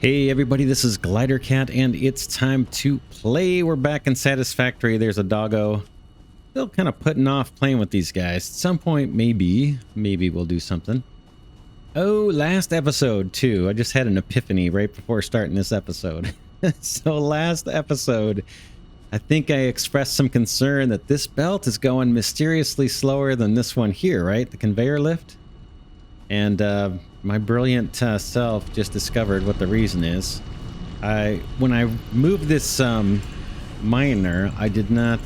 Hey everybody, this is Glidercat and it's time to play. We're back in Satisfactory. There's a doggo. Still kind of putting off playing with these guys. At some point, maybe we'll do something. Oh, last episode too. I just had an epiphany right before starting this episode. So last episode, I think I expressed some concern that this belt is going mysteriously slower than this one here, right? The conveyor lift. And my brilliant self just discovered what the reason is. When I moved this miner, I did not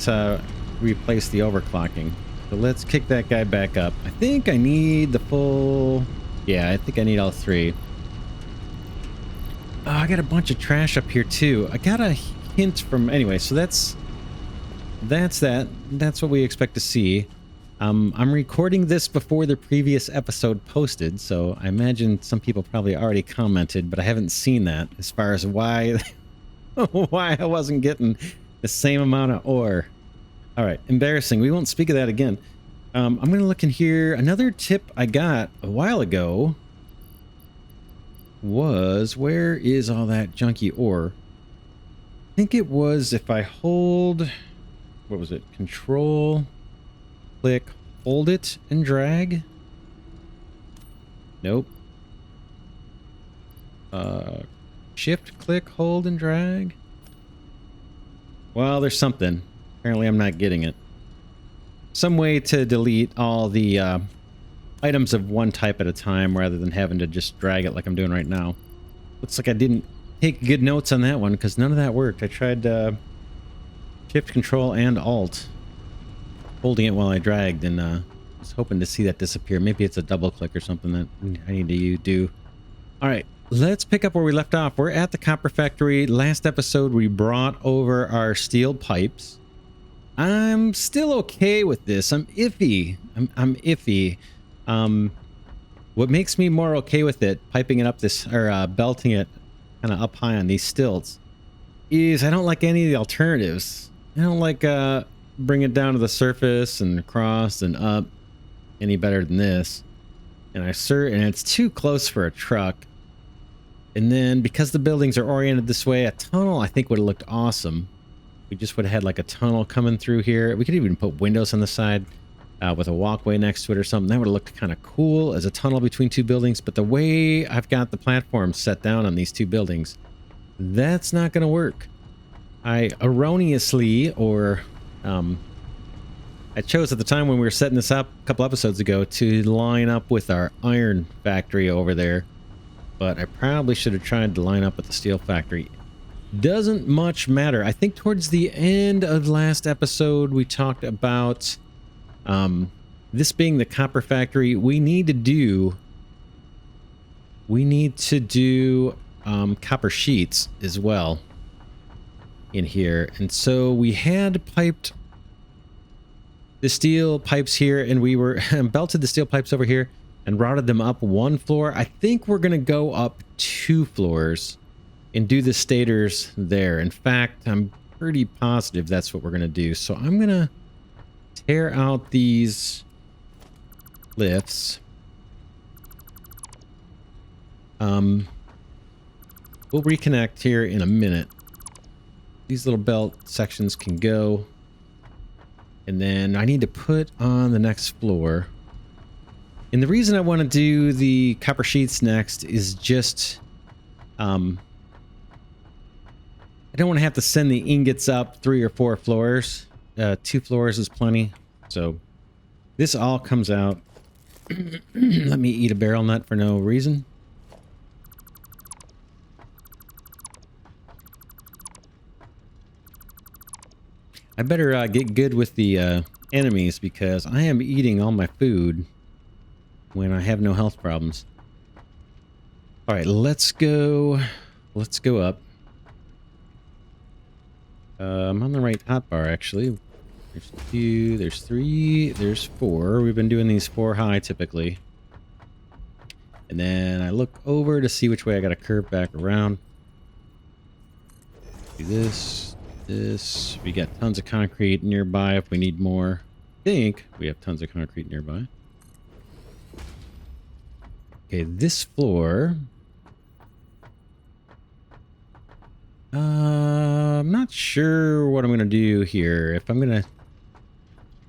replace the overclocking. So let's kick that guy back up. I think I need the full... Yeah, I think I need all three. Oh, I got a bunch of trash up here too. I got a hint from... Anyway, so that's that. That's what we expect to see. I'm recording this before the previous episode posted, so I imagine some people probably already commented, but I haven't seen that as far as why why I wasn't getting the same amount of ore. All right, embarrassing. We won't speak of that again. I'm going to look in here. Another tip I got a while ago was, where is all that junky ore? I think it was if I hold, what was it? Control... click, hold it, and drag. Nope. Shift, click, hold, and drag. Well, there's something. Apparently I'm not getting it. Some way to delete all the items of one type at a time rather than having to just drag it like I'm doing right now. Looks like I didn't take good notes on that one because none of that worked. I tried Shift, Control, and Alt. Holding it while I dragged, and was hoping to see that disappear. Maybe it's a double click or something that I need to do. All right, let's pick up where we left off. We're at the copper factory. Last episode, we brought over our steel pipes. I'm still okay with this. I'm iffy. I'm iffy. What makes me more okay with it, piping it up this, or belting it kind of up high on these stilts, is I don't like any of the alternatives. I don't like bring it down to the surface and across and up any better than this. And and it's too close for a truck. And then because the buildings are oriented this way, a tunnel I think would have looked awesome. We just would have had like a tunnel coming through here. We could even put windows on the side with a walkway next to it or something. That would have looked kind of cool as a tunnel between two buildings. But the way I've got the platform set down on these two buildings, that's not going to work. I erroneously, or I chose at the time when we were setting this up a couple episodes ago to line up with our iron factory over there, but I probably should have tried to line up with the steel factory. Doesn't much matter. I think towards the end of last episode we talked about this being the copper factory. We need to do copper sheets as well in here, and so we had piped the steel pipes here, and we were belted the steel pipes over here and routed them up one floor. I think we're gonna go up 2 floors and do the stators there. In fact, I'm pretty positive that's what we're gonna do. So I'm gonna tear out these lifts. We'll reconnect here in a minute. These little belt sections can go. And then I need to put on the next floor. And the reason I want to do the copper sheets next is just... I don't want to have to send the ingots up 3 or 4 floors. 2 floors is plenty. So this all comes out. Let me eat a barrel nut for no reason. I better get good with the enemies because I am eating all my food when I have no health problems. All right, let's go up. I'm on the right hotbar actually. There's 2, there's 3, there's 4. We've been doing these 4 high typically. And then I look over to see which way I got to curve back around. Do this. We got tons of concrete nearby if we need more. I think we have tons of concrete nearby. Okay, this floor I'm not sure what I'm going to do here. If I'm going to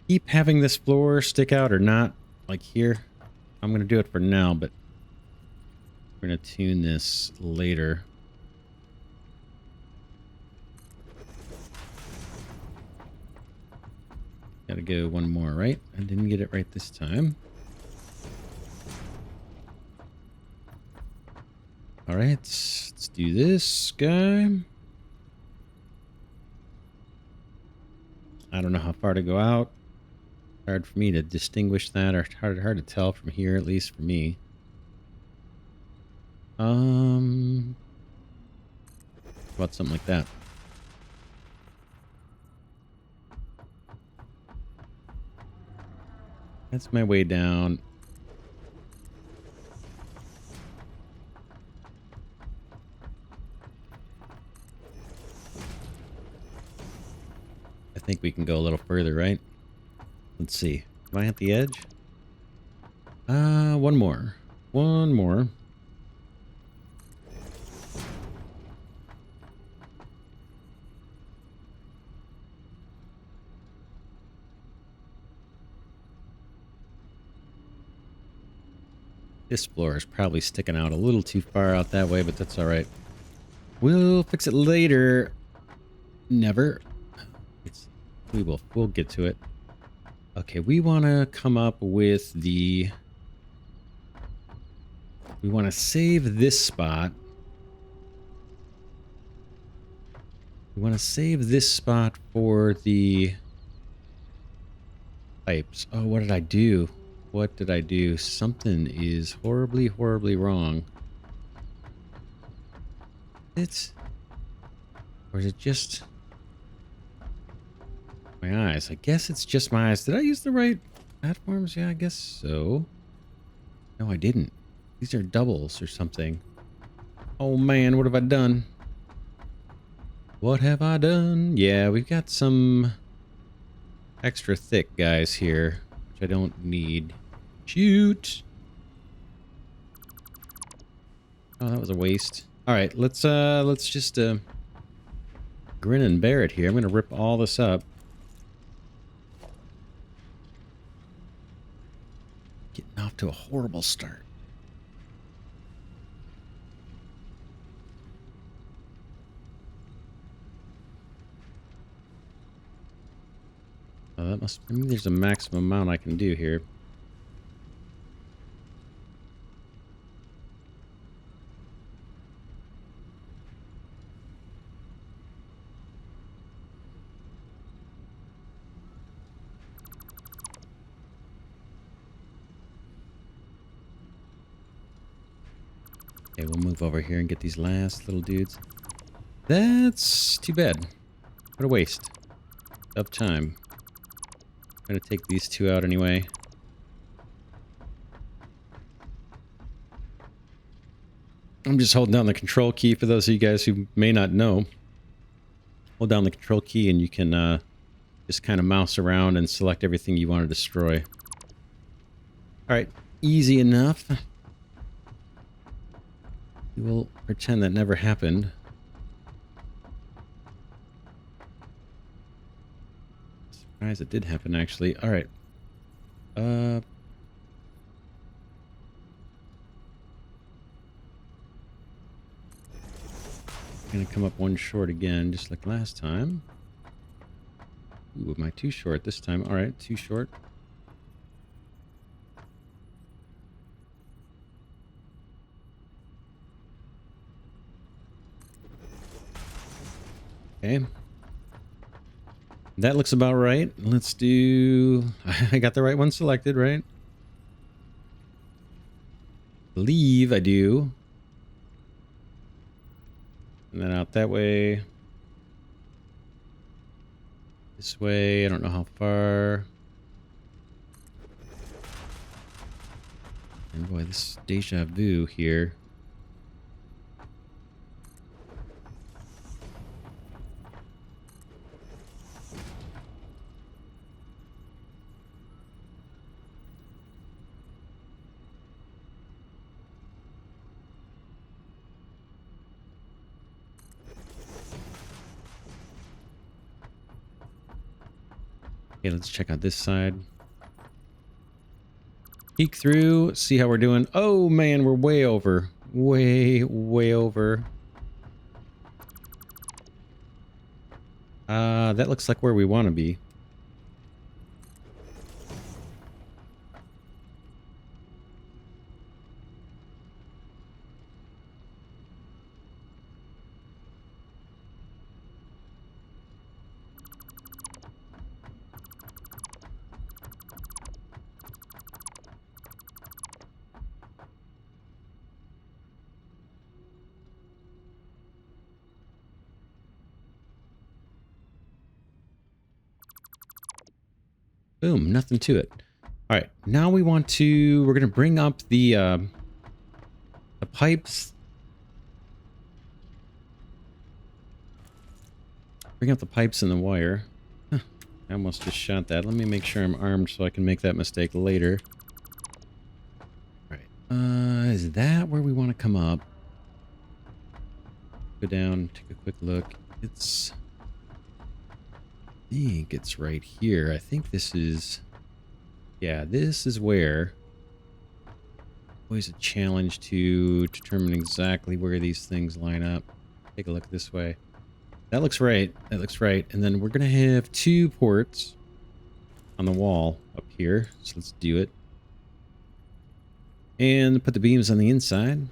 keep having this floor stick out or not, like here, I'm going to do it for now, but we're going to tune this later. Gotta go one more, right? I didn't get it right this time. All right, let's do this guy. I don't know how far to go out. Hard for me to distinguish that, or hard to tell from here, at least for me. How about something like that? That's my way down. I think we can go a little further, right? Let's see. Am I at the edge? One more. One more. This floor is probably sticking out a little too far out that way, but that's all right. We'll fix it later. Never. We'll get to it. Okay, we want to come up with the... We want to save this spot. We want to save this spot for the pipes. Oh, what did I do? What did I do? Something is horribly, horribly wrong. Or is it just my eyes? I guess it's just my eyes. Did I use the right platforms? Yeah, I guess so. No, I didn't. These are doubles or something. Oh man, what have I done? What have I done? Yeah, we've got some extra thick guys here, which I don't need. Shoot! Oh, that was a waste. All right, let's just grin and bear it here. I'm gonna rip all this up. Getting off to a horrible start. Oh, that must... I mean, there's a maximum amount I can do here. Okay, we'll move over here and get these last little dudes. That's too bad. What a waste of time. I'm gonna take these two out anyway. I'm just holding down the control key for those of you guys who may not know. Hold down the control key and you can just kind of mouse around and select everything you want to destroy. Alright, easy enough. We will pretend that never happened. Surprised it did happen, actually. Alright. Gonna come up one short again, just like last time. Ooh, am I too short this time? Alright, too short. Okay. That looks about right. Let's do... I got the right one selected, right? Believe I do. And then out that way. This way. I don't know how far. And boy, this deja vu here. Okay, let's check out this side. Peek through, see how we're doing. Oh man, we're way over. Way over. That looks like where we want to be. Boom, nothing to it. All right, now we're going to bring up the pipes. Bring up the pipes and the wire. Huh, I almost just shot that. Let me make sure I'm armed so I can make that mistake later. All right, is that where we want to come up? Go down, take a quick look. I think it's right here. I think this is... Yeah, this is where... Always a challenge to determine exactly where these things line up. Take a look this way. That looks right. That looks right. And then we're going to have 2 ports on the wall up here. So let's do it. And put the beams on the inside.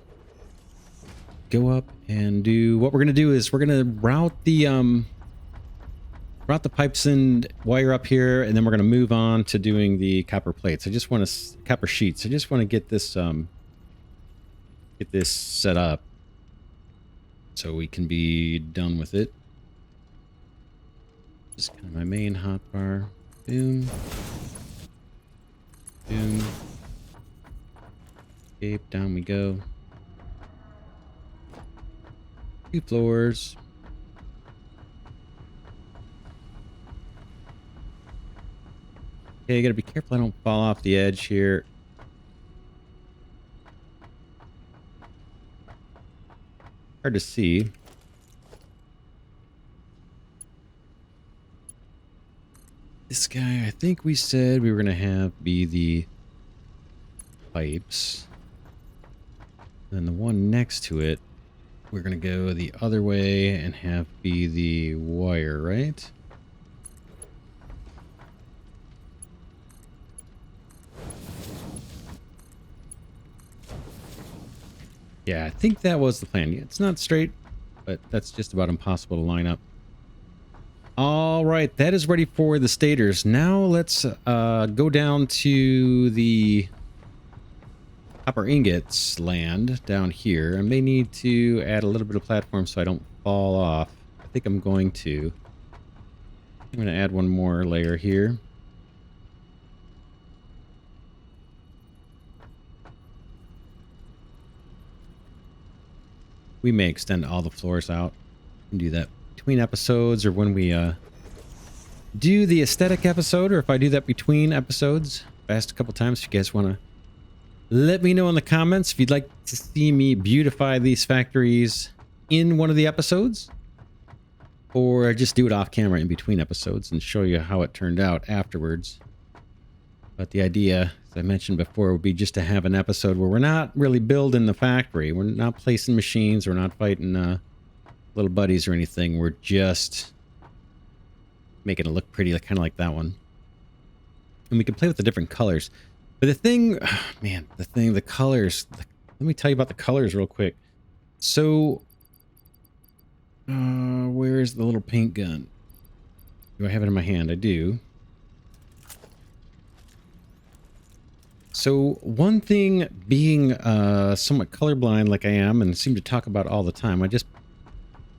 Go up and do... What we're going to do is we're going to route the pipes and wire up here, and then we're going to move on to doing the copper plates. I just want to... Copper sheets. I just want to get this set up so we can be done with it. Just kind of my main hotbar. Boom. Boom. Escape. Down we go. 2 floors. Okay, you gotta be careful I don't fall off the edge here. Hard to see. This guy, I think we said we were gonna have be the pipes. And then the one next to it, we're gonna go the other way and have be the wire, right? Yeah, I think that was the plan. It's not straight, but that's just about impossible to line up. All right, that is ready for the stators. Now let's go down to the copper ingots land down here. I may need to add a little bit of platform so I don't fall off. I think I'm going to. I'm going to add one more layer here. We may extend all the floors out. We can do that between episodes, or when we do the aesthetic episode, or if I do that between episodes. I've asked a couple times if you guys want to let me know in the comments if you'd like to see me beautify these factories in one of the episodes, or just do it off camera in between episodes and show you how it turned out afterwards. But the idea, as I mentioned before, would be just to have an episode where we're not really building the factory. We're not placing machines. We're not fighting little buddies or anything. We're just making it look pretty, kind of like that one. And we can play with the different colors. But the thing, oh man, the colors. Let me tell you about the colors real quick. So, where's the little paint gun? Do I have it in my hand? I do. So one thing, being somewhat colorblind like I am and seem to talk about all the time,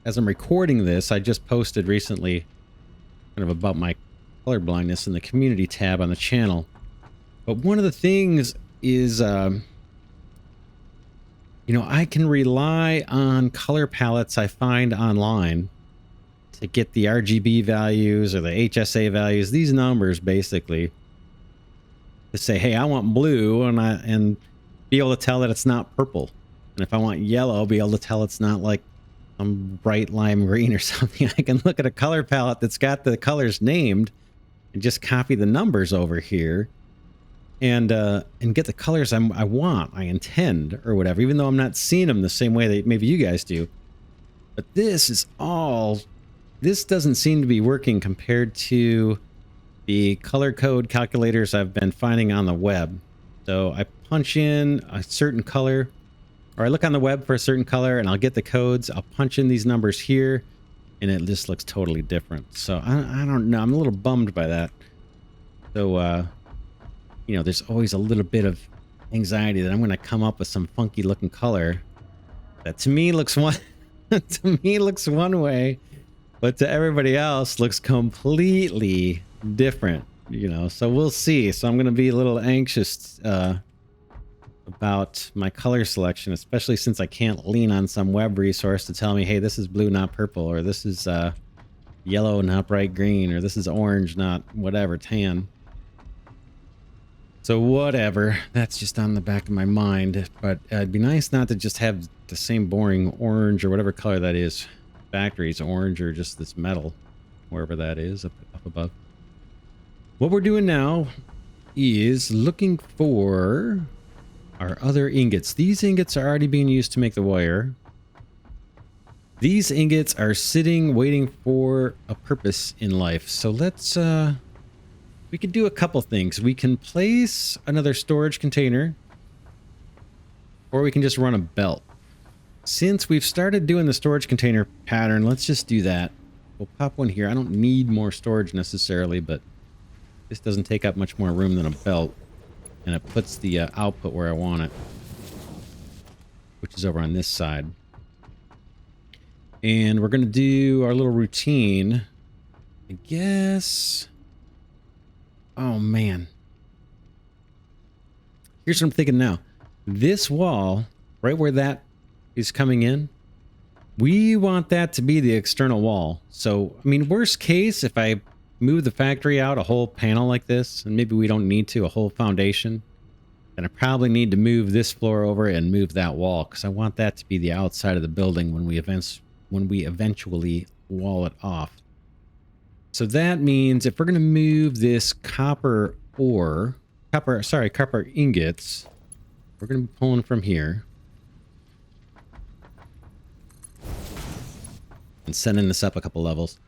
as I'm recording this, I just posted recently kind of about my colorblindness in the community tab on the channel. But one of the things is, I can rely on color palettes I find online to get the RGB values or the HSA values, these numbers basically. To say, hey, I want blue, and be able to tell that it's not purple. And if I want yellow, be able to tell it's not like some bright lime green or something. I can look at a color palette that's got the colors named and just copy the numbers over here and get the colors I want, I intend, or whatever, even though I'm not seeing them the same way that maybe you guys do. But this doesn't seem to be working compared to the color code calculators I've been finding on the web. So I punch in a certain color, or I look on the web for a certain color and I'll get the codes. I'll punch in these numbers here and it just looks totally different. So I don't know. I'm a little bummed by that. So, you know, there's always a little bit of anxiety that I'm going to come up with some funky looking color that to me looks one, to me looks one way, but to everybody else looks completely different, you know. So we'll see. So I'm going to be a little anxious about my color selection, especially since I can't lean on some web resource to tell me, hey, this is blue, not purple, or this is yellow, not bright green, or this is orange, not whatever, tan. So whatever, that's just on the back of my mind. But it'd be nice not to just have the same boring orange or whatever color that is. Factory's orange, or just this metal, wherever that is, up above. What we're doing now is looking for our other ingots. These ingots are already being used to make the wire. These ingots are sitting, waiting for a purpose in life. So let's, we could do a couple things. We can place another storage container, or we can just run a belt. Since we've started doing the storage container pattern, let's just do that. We'll pop one here. I don't need more storage necessarily, but this doesn't take up much more room than a belt. And it puts the output where I want it, which is over on this side. And we're going to do our little routine, I guess. Oh, man. Here's what I'm thinking now. This wall, right where that is coming in, we want that to be the external wall. So, I mean, worst case, if I move the factory out a whole panel like this, and maybe we don't need to, a whole foundation, then I probably need to move this floor over and move that wall, because I want that to be the outside of the building when we eventually wall it off. So that means if we're going to move this copper ingots, we're going to be pulling from here and sending this up a couple levels.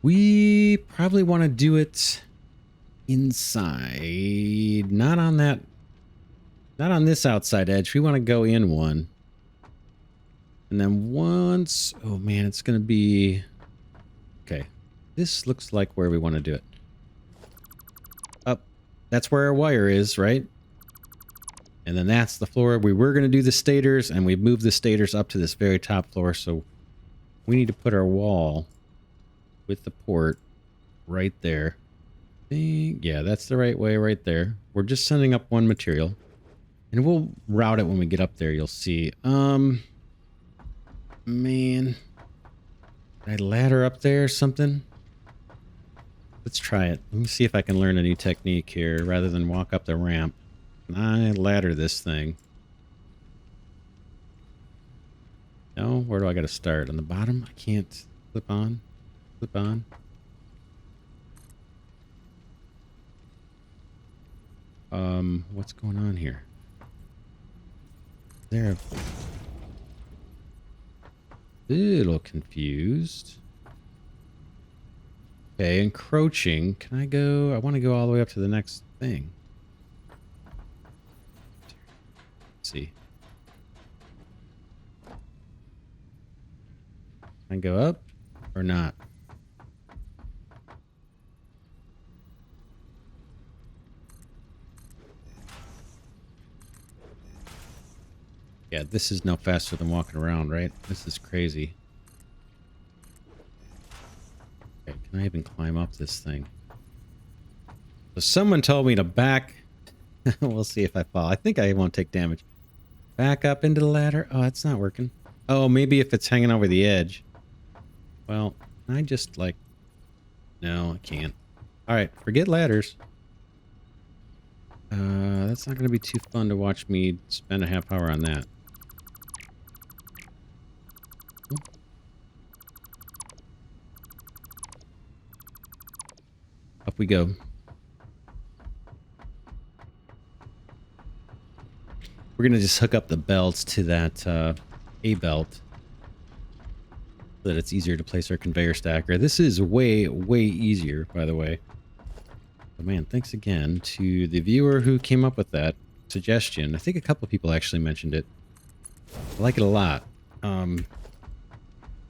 We probably want to do it inside, not on this outside edge. We want to go in one. And then once, oh man, it's going to be, okay. This looks like where we want to do it. Up, that's where our wire is, right? And then that's the floor. We were going to do the stators, and we moved the stators up to this very top floor. So we need to put our wall with the port right there. Yeah, that's the right way right there. We're just sending up one material, and we'll route it when we get up there. You'll see. Man, did I ladder up there or something? Let's try it. Let me see if I can learn a new technique here rather than walk up the ramp. Can I ladder this thing? No? Where do I got to start? On the bottom? I can't flip on. Flip on. What's going on here? They're a little confused. Okay, encroaching. Can I go? I want to go all the way up to the next thing. Let's see. Can I go up or not? Yeah, this is no faster than walking around, right? This is crazy. Okay, can I even climb up this thing? So someone told me to back. We'll see if I fall. I think I won't take damage. Back up into the ladder. Oh, it's not working. Oh, maybe if it's hanging over the edge. Well, I just like... No, I can't. Alright, forget ladders. That's not going to be too fun to watch me spend a half hour on that. Up we go. We're going to just hook up the belts to that A belt so that it's easier to place our conveyor stacker. This is way, way easier, by the way. Oh man, thanks again to the viewer who came up with that suggestion. I think a couple of people actually mentioned it. I like it a lot. I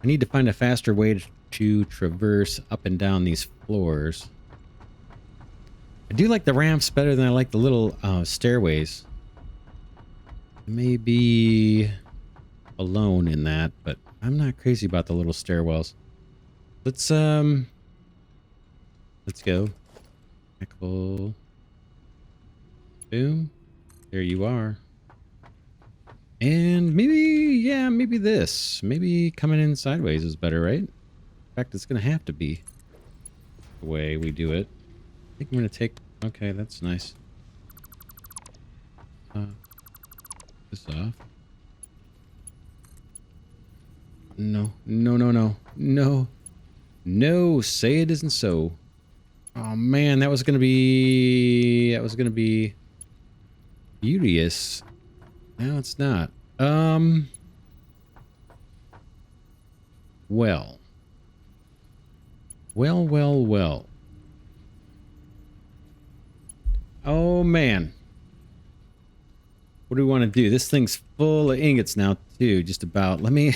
need to find a faster way to traverse up and down these floors. I do like the ramps better than I like the little stairways. I may be alone in that, but I'm not crazy about the little stairwells. Let's go. Hackable. Boom. There you are. And maybe, yeah, maybe this. Maybe coming in sideways is better, right? In fact, it's going to have to be the way we do it. I think I'm going to take... Okay, that's nice. This off. No, no, no, no. No. No, say it isn't so. Oh, man, that was going to be... That was going to be... beauteous. No, it's not. Well. Well. Oh, man. What do we want to do? This thing's full of ingots now, too. Just about. Let me...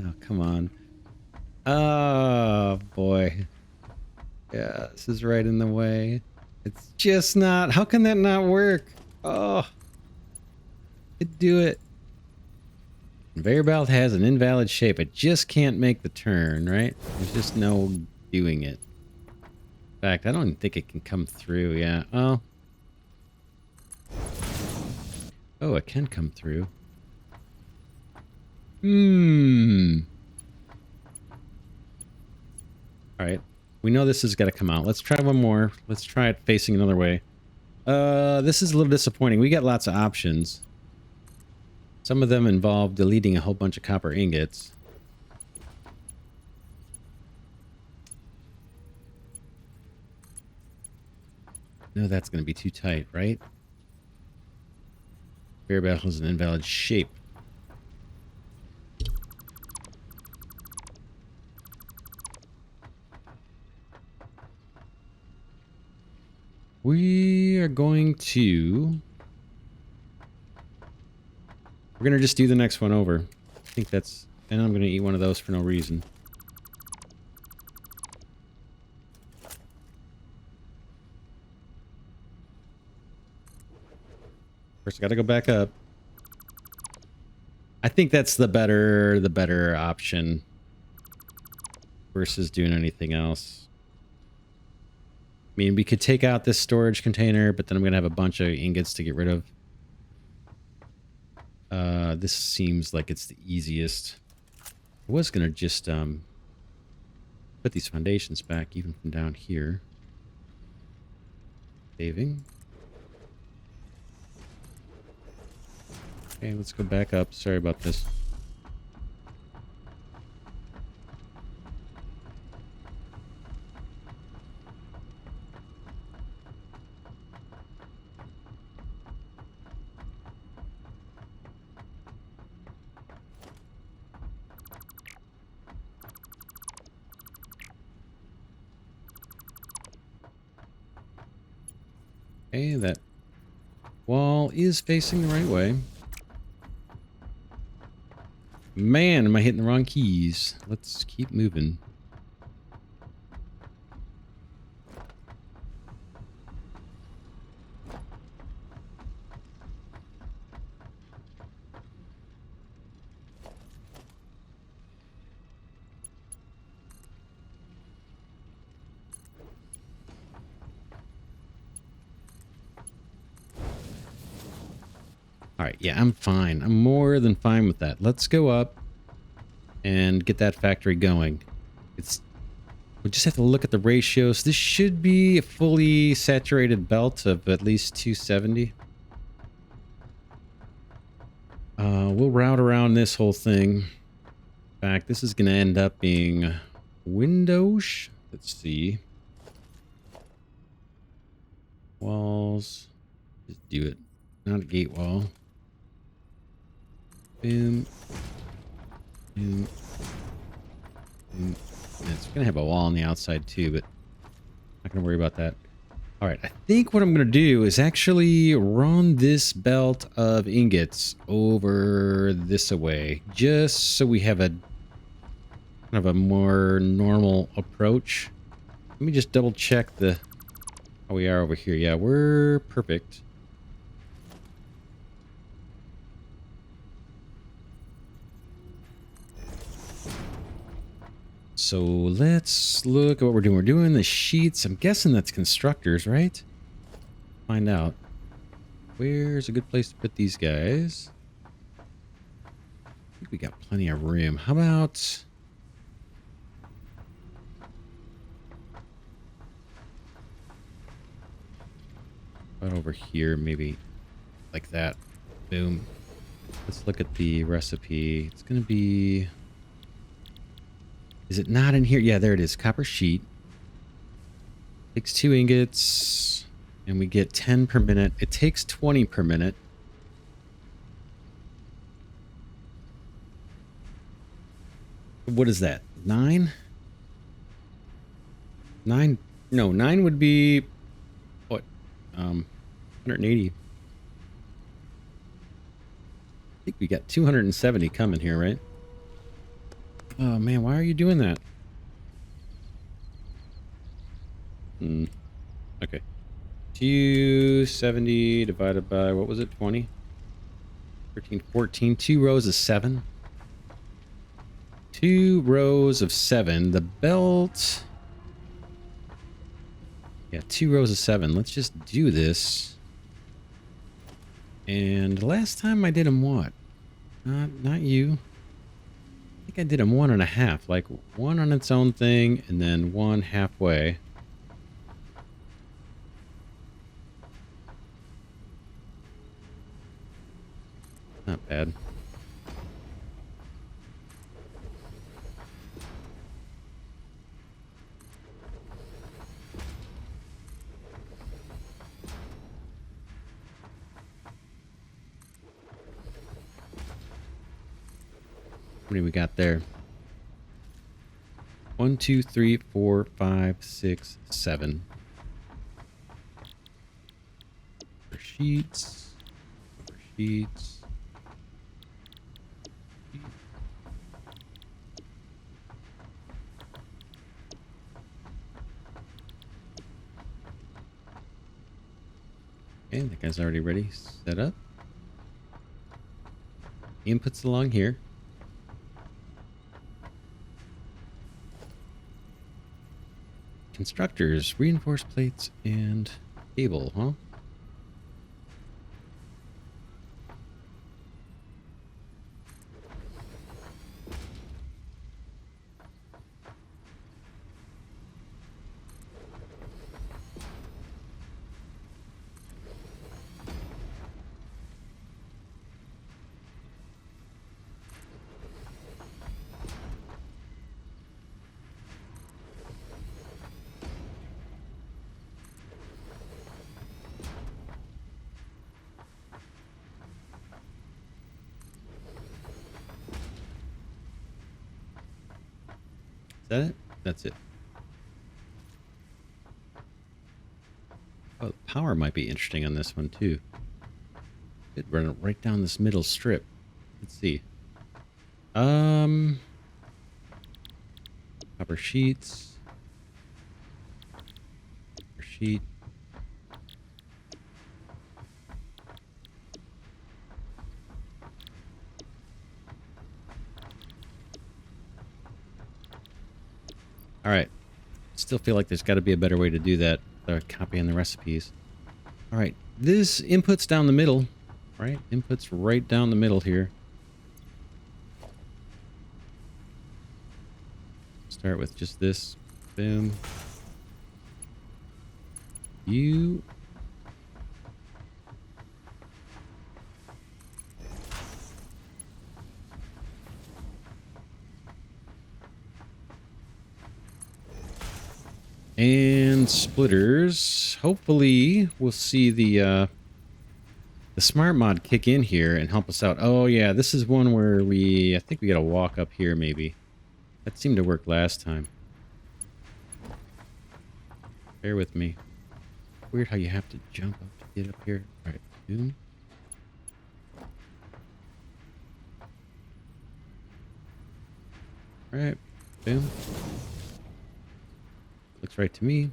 Oh, come on. Oh, boy. Yeah, this is right in the way. It's just not... How can that not work? Oh. Could do it. Conveyor belt has an invalid shape. I just can't make the turn, right? There's just no doing it. In fact, I don't even think it can come through. Yeah. Oh. Oh, it can come through. Alright. We know this has got to come out. Let's try one more. Let's try it facing another way. This is a little disappointing. We got lots of options. Some of them involve deleting a whole bunch of copper ingots. No, that's going to be too tight, right? Conveyor belt is an invalid shape. We are going to... We're going to just do the next one over. I think that's... And I'm going to eat one of those for no reason. First, I got to go back up. I think that's the better option versus doing anything else. I mean, we could take out this storage container, but then I'm going to have a bunch of ingots to get rid of. This seems like it's the easiest. I was going to just put these foundations back, even from down here. Saving. Okay, let's go back up. Sorry about this. Okay, that wall is facing the right way. Man, am I hitting the wrong keys? Let's keep moving. All right, yeah, I'm fine. I'm more than fine with that. Let's go up and get that factory going. We just have to look at the ratios. This should be a fully saturated belt of at least 270. We'll route around this whole thing. In fact, this is going to end up being windows. Let's see. Walls. Just do it. Not a gate wall. Boom. Boom. Boom. And it's going to have a wall on the outside too, but not going to worry about that. All right. I think what I'm going to do is actually run this belt of ingots over this way, just so we have a kind of a more normal approach. Let me just double check how we are over here. Yeah, we're perfect. So let's look at what we're doing. We're doing the sheets. I'm guessing that's constructors, right? Find out. Where's a good place to put these guys? I think we got plenty of room. How about... about over here, maybe like that. Boom. Let's look at the recipe. It's going to be... Is it not in here? Yeah, there it is. Copper sheet. Takes 2 ingots. And we get 10 per minute. It takes 20 per minute. What is that? 9? 9? No, 9 would be... What? 180. I think we got 270 coming here, right? Oh man, why are you doing that? Okay. 270 divided by, what was it, 20? 13, 14. 2 rows of 7. 2 rows of 7. The belt... Yeah, 2 rows of 7. Let's just do this. And last time I did them what? Not you. I think I did them 1.5. Like 1 on its own thing and then 1 halfway. Not bad. What do we got there? 1, 2, 3, 4, 5, 6, 7. Sheets. Sheets. Okay, that guy's already ready. Set up. Inputs along here. Constructors, reinforced plates, and cable, huh? Is that it? That's it. Oh, the power might be interesting on this one too. It run right down this middle strip. Let's see. Copper sheets. Copper sheet. All right. Still feel like there's got to be a better way to do that. Copying the recipes. All right. This input's down the middle. Right? Input's right down the middle here. Start with just this. Boom. You... And and splitters. Hopefully, we'll see the smart mod kick in here and help us out. Oh yeah, this is one where I think we gotta walk up here maybe. That seemed to work last time. Bear with me. Weird how you have to jump up to get up here. All right, boom. All right, boom. Looks right to me.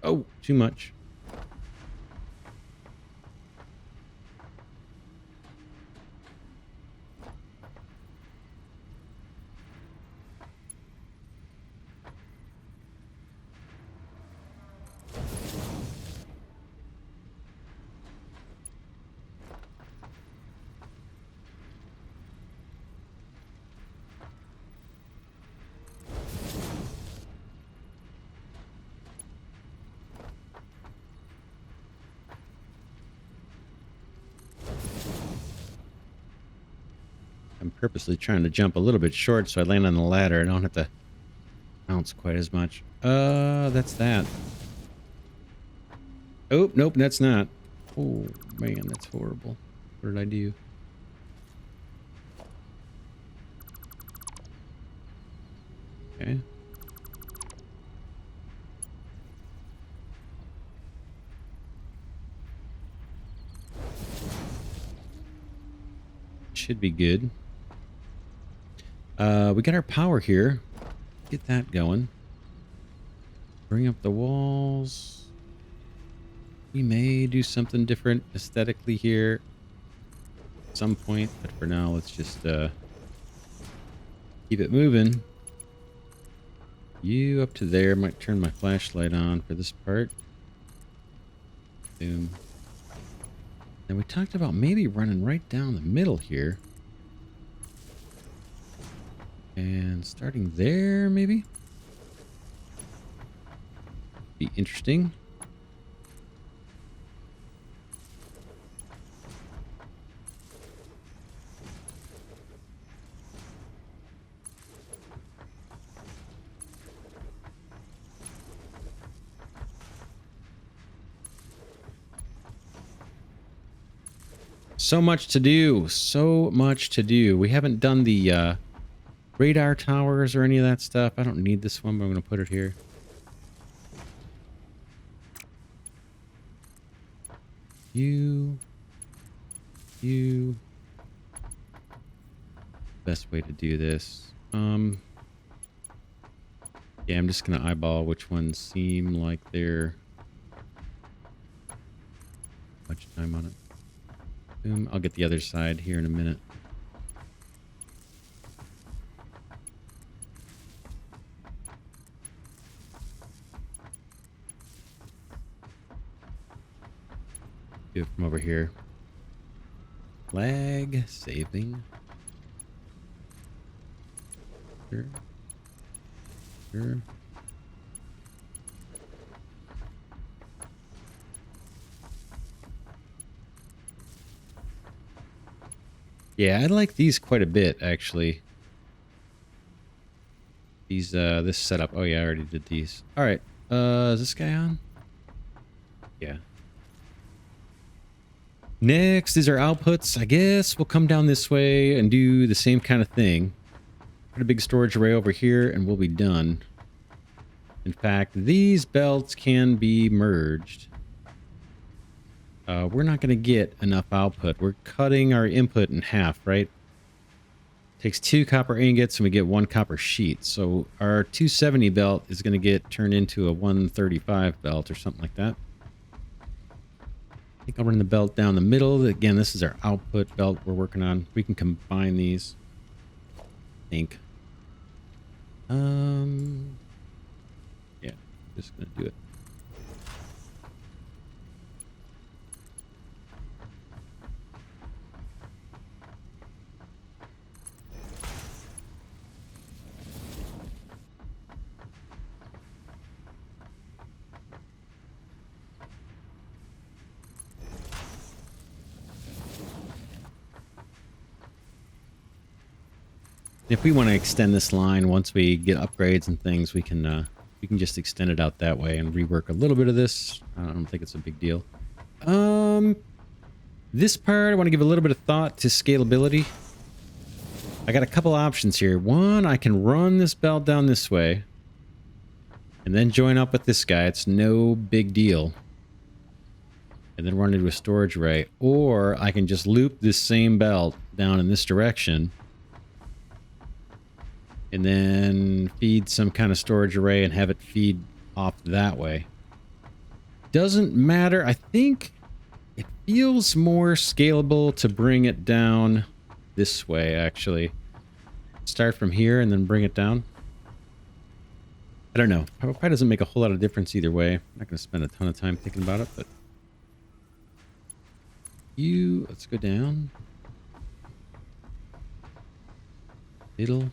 Oh, too much. I'm purposely trying to jump a little bit short so I land on the ladder. I don't have to bounce quite as much. That's that. Oh, nope, that's not. Oh, man, that's horrible. What did I do? Okay. Should be good. We got our power here. Get that going. Bring up the walls. We may do something different aesthetically here at some point, but for now, let's just keep it moving. You up to there. Might turn my flashlight on for this part. Boom. And we talked about maybe running right down the middle here. And starting there, maybe? Be interesting. So much to do. So much to do. We haven't done the radar towers or any of that stuff. I don't need this one, but I'm going to put it here. You. Best way to do this. Yeah, I'm just going to eyeball which ones seem like they're much time on it. Boom. I'll get the other side here in a minute. Do it from over here. Flag saving. Sure. Sure. Yeah, I like these quite a bit, actually. These, this setup. Oh yeah, I already did these. All right. Is this guy on? Yeah. Next is our outputs. I guess we'll come down this way and do the same kind of thing. Put a big storage array over here and we'll be done. In fact, these belts can be merged. We're not going to get enough output. We're cutting our input in half, right? Takes 2 copper ingots and we get 1 copper sheet. So our 270 belt is going to get turned into a 135 belt or something like that. I think I'll run the belt down the middle. Again, this is our output belt we're working on. We can combine these. I think. Yeah, just going to do it. If we want to extend this line once we get upgrades and things, we can just extend it out that way and rework a little bit of this. I don't think it's a big deal. This part, I want to give a little bit of thought to scalability. I got a couple options here. One, I can run this belt down this way and then join up with this guy. It's no big deal. And then run into a storage array. Or I can just loop this same belt down in this direction and then feed some kind of storage array and have it feed off that way. Doesn't matter. I think it feels more scalable to bring it down this way, actually. Start from here and then bring it down. I don't know. Probably doesn't make a whole lot of difference either way. I'm not going to spend a ton of time thinking about it, but... let's go down. Middle.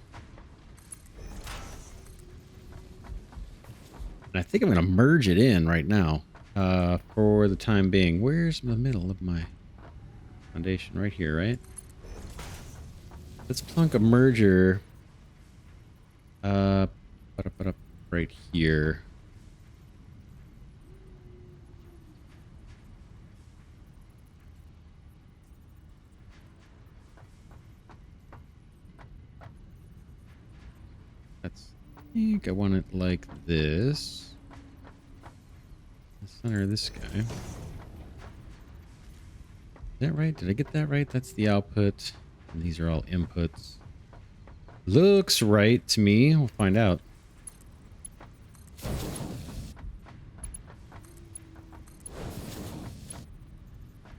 And I think I'm going to merge it in right now. For the time being. Where's the middle of my foundation? Right here, right? Let's plunk a merger right here. I think I want it like this. The center of this guy. Is that right? Did I get that right? That's the output. And these are all inputs. Looks right to me. We'll find out.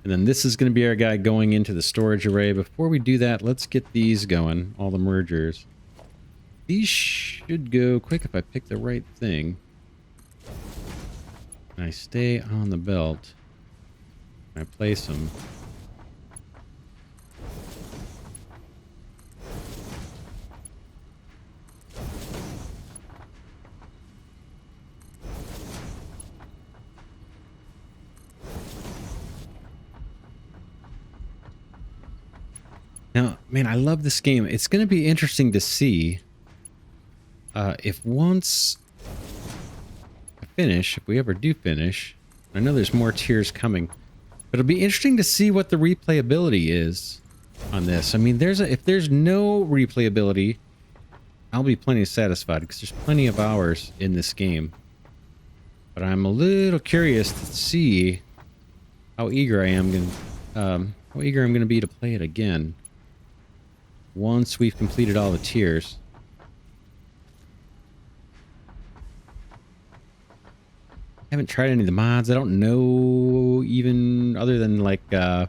And then this is going to be our guy going into the storage array. Before we do that, let's get these going. All the mergers. These should go quick if I pick the right thing. And I stay on the belt. I place them. Now, man, I love this game. It's going to be interesting to see if once I finish, if we ever do finish, I know there's more tiers coming, but it'll be interesting to see what the replayability is on this. I mean, if there's no replayability, I'll be plenty satisfied because there's plenty of hours in this game. But I'm a little curious to see how eager I am going to be to play it again once we've completed all the tiers. I haven't tried any of the mods. I don't know, even other than like the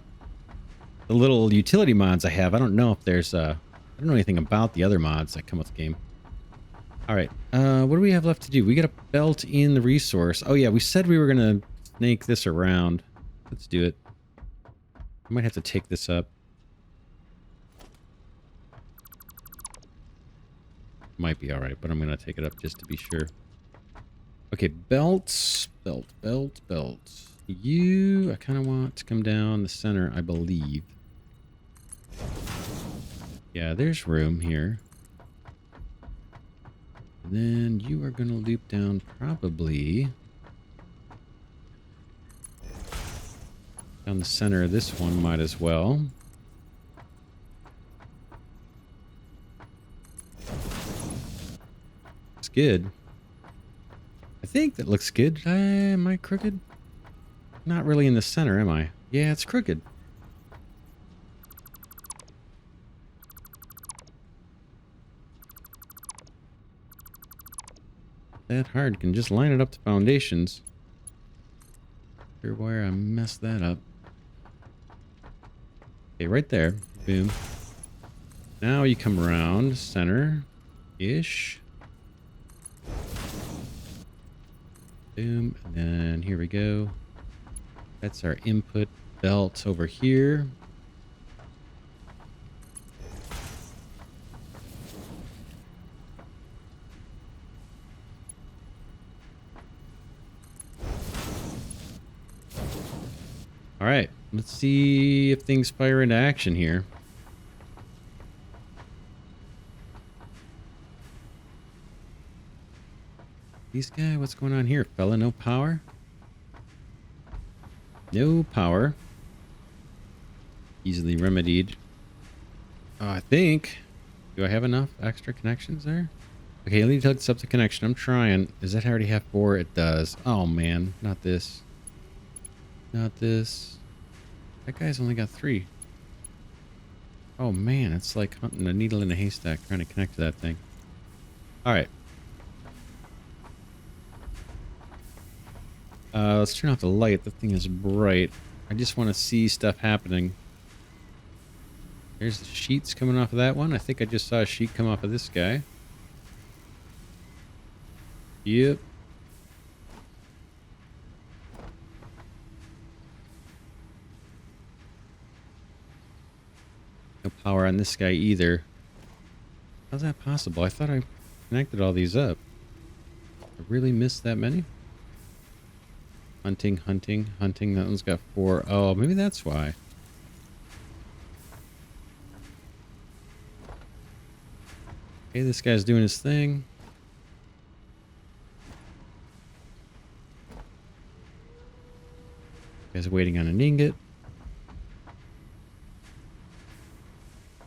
little utility mods I have. I don't know if there's I don't know anything about the other mods that come with the game. All right, what do we have left to do? We got a belt in the resource. Oh yeah, we said we were gonna snake this around. Let's do it. I might have to take this up. Might be all right, but I'm gonna take it up just to be sure. Okay, belts, belt. I kind of want to come down the center, I believe. Yeah, there's room here. And then you are going to loop down probably down the center of this one, might as well. It's good. I think that looks good. Am I crooked? Not really in the center, am I? Yeah, it's crooked. That hard. Can just line it up to foundations. Here where I messed that up. Okay, right there. Boom. Now you come around center-ish. Boom, and then here we go. That's our input belt over here. All right, let's see if things fire into action here. These guys, what's going on here, fella? No power? No power. Easily remedied. I think. Do I have enough extra connections there? Okay, lead hooks up the connection. I'm trying. Does that already have 4? It does. Oh, man. Not this. Not this. That guy's only got 3. Oh, man. It's like hunting a needle in a haystack trying to connect to that thing. All right. Let's turn off the light. The thing is bright. I just want to see stuff happening. There's the sheets coming off of that one. I think I just saw a sheet come off of this guy. Yep. No power on this guy either. How's that possible? I thought I connected all these up. I really missed that many? Hunting, hunting, hunting. That one's got 4. Oh, maybe that's why. Okay, this guy's doing his thing. Guy's waiting on an ingot.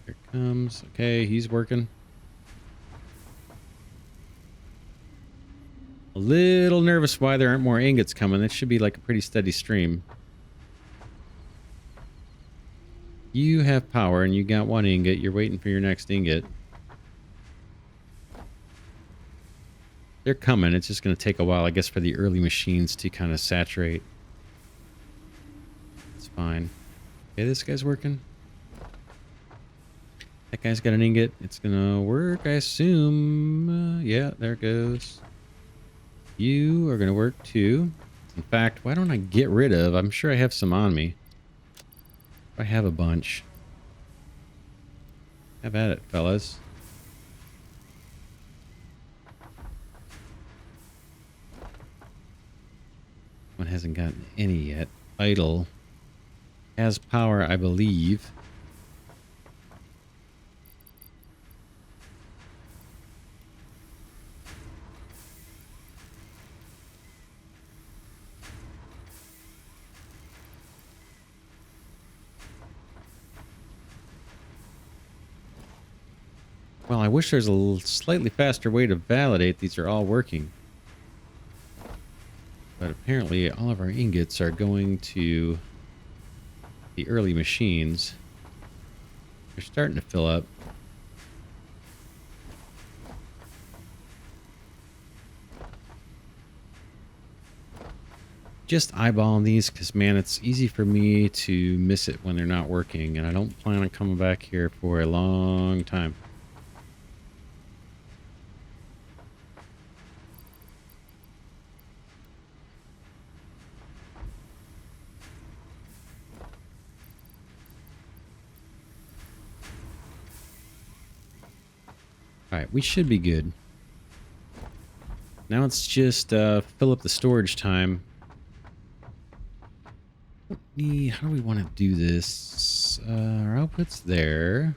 Here it comes. Okay, he's working. A little nervous why there aren't more ingots coming. That should be like a pretty steady stream. You have power and you got 1 ingot. You're waiting for your next ingot. They're coming. It's just going to take a while, I guess, for the early machines to kind of saturate. It's fine. Okay, this guy's working. That guy's got an ingot. It's going to work, I assume. Yeah, there it goes. You are going to work too. In fact, why don't I get rid of... I'm sure I have some on me. I have a bunch. Have at it, fellas. One hasn't gotten any yet. Idle. Has power, I believe. Well, I wish there's a slightly faster way to validate these are all working. But apparently all of our ingots are going to the early machines. They're starting to fill up. Just eyeballing these because, man, it's easy for me to miss it when they're not working. And I don't plan on coming back here for a long time. Alright, we should be good. Now let's just fill up the storage time. How do we want to do this? Our output's there.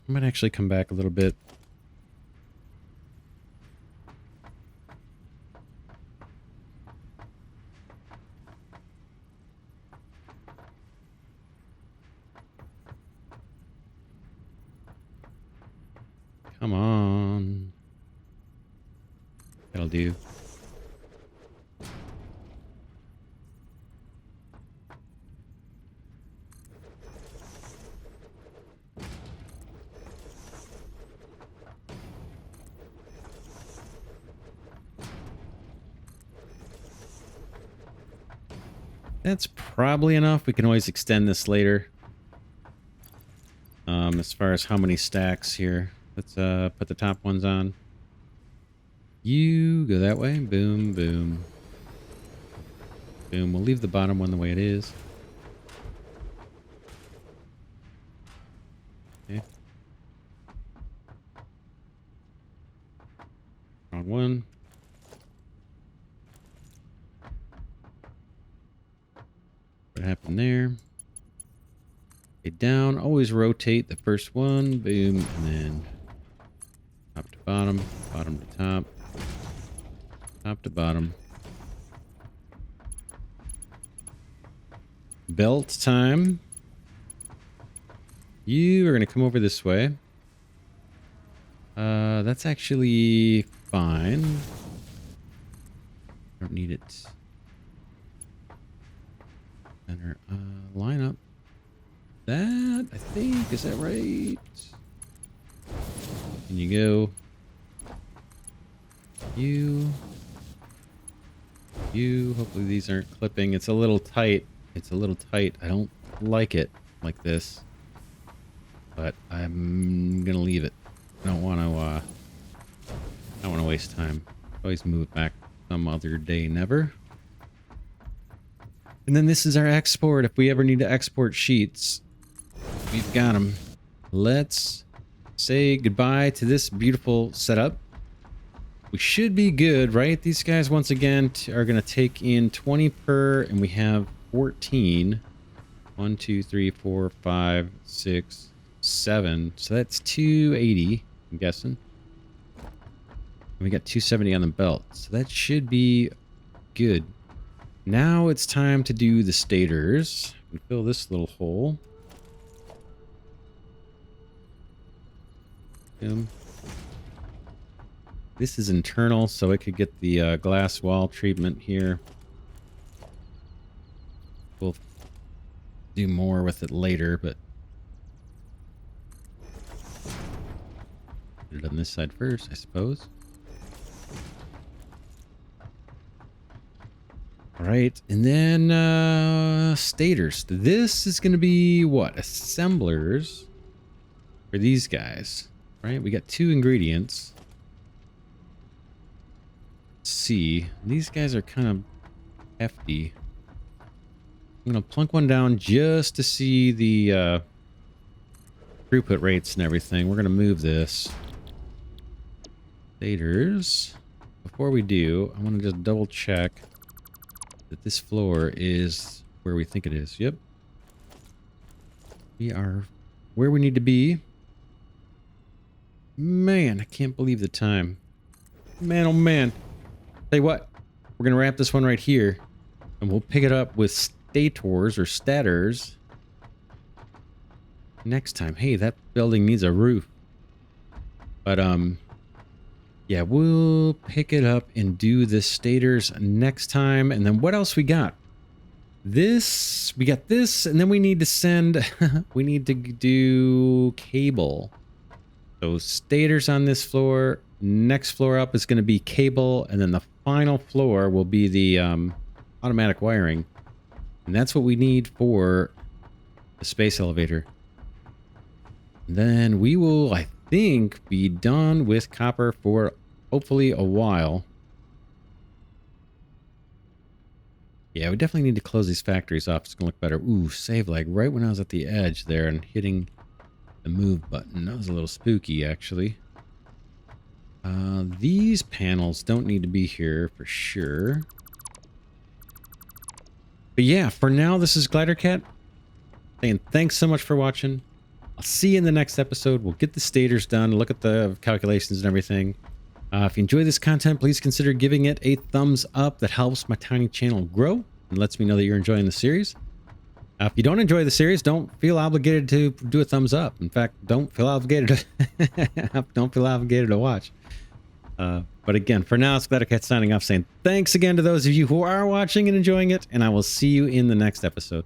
I might actually come back a little bit. Come on. That'll do. That's probably enough. We can always extend this later. As far as how many stacks here. Let's put the top ones on. You go that way. Boom, boom. Boom. We'll leave the bottom one the way it is. Okay. Wrong one. What happened there? Okay, down. Always rotate the first one. Boom. And then top to bottom. Bottom to top. Top to bottom. Belt time. You are going to come over this way. That's actually fine. Don't need it. Center. Line up. That, I think, is that right? Can you go? You. Hopefully these aren't clipping. It's a little tight. It's a little tight. I don't like it like this. But I'm gonna leave it. I don't want to waste time. Always move it back some other day, never. And then this is our export. If we ever need to export sheets, we've got them. Let's say goodbye to this beautiful setup. We should be good, right? These guys, once again, are going to take in 20 per, and we have 14. 1, 2, 3, 4, 5, 6, 7. So that's 280, I'm guessing. And we got 270 on the belt. So that should be good. Now it's time to do the stators. We fill this little hole. Boom. This is internal, so it could get the glass wall treatment here. We'll do more with it later, but put it on this side first, I suppose. All right, and then stators. This is going to be what? Assemblers for these guys, right? We got 2 ingredients. Let's see. These guys are kind of hefty. I'm going to plunk one down just to see the throughput rates and everything. We're going to move this. Stators. Before we do, I want to just double check that this floor is where we think it is. Yep. We are where we need to be. Man, I can't believe the time. Man, oh man. Tell you what, we're going to wrap this one right here, and we'll pick it up with Stators or Stators next time. Hey, that building needs a roof. But, yeah, we'll pick it up and do the Stators next time. And then what else we got? This, we got this, and then we need to send, we need to do cable. So Stators on this floor. Next floor up is going to be cable, and then the final floor will be the automatic wiring. And that's what we need for the space elevator. And then we will, I think, be done with copper for hopefully a while. Yeah, we definitely need to close these factories off. It's going to look better. Ooh, save lag right when I was at the edge there and hitting the move button. That was a little spooky, actually. These panels don't need to be here for sure. But yeah, for now, this is Glidercat saying thanks so much for watching. I'll see you in the next episode. We'll get the stators done, look at the calculations and everything. If you enjoy this content, please consider giving it a thumbs up. That helps my tiny channel grow and lets me know that you're enjoying the series. If you don't enjoy the series, don't feel obligated to do a thumbs up. In fact, don't feel obligated to watch. But again, for now, it's Glidercat signing off saying thanks again to those of you who are watching and enjoying it, and I will see you in the next episode.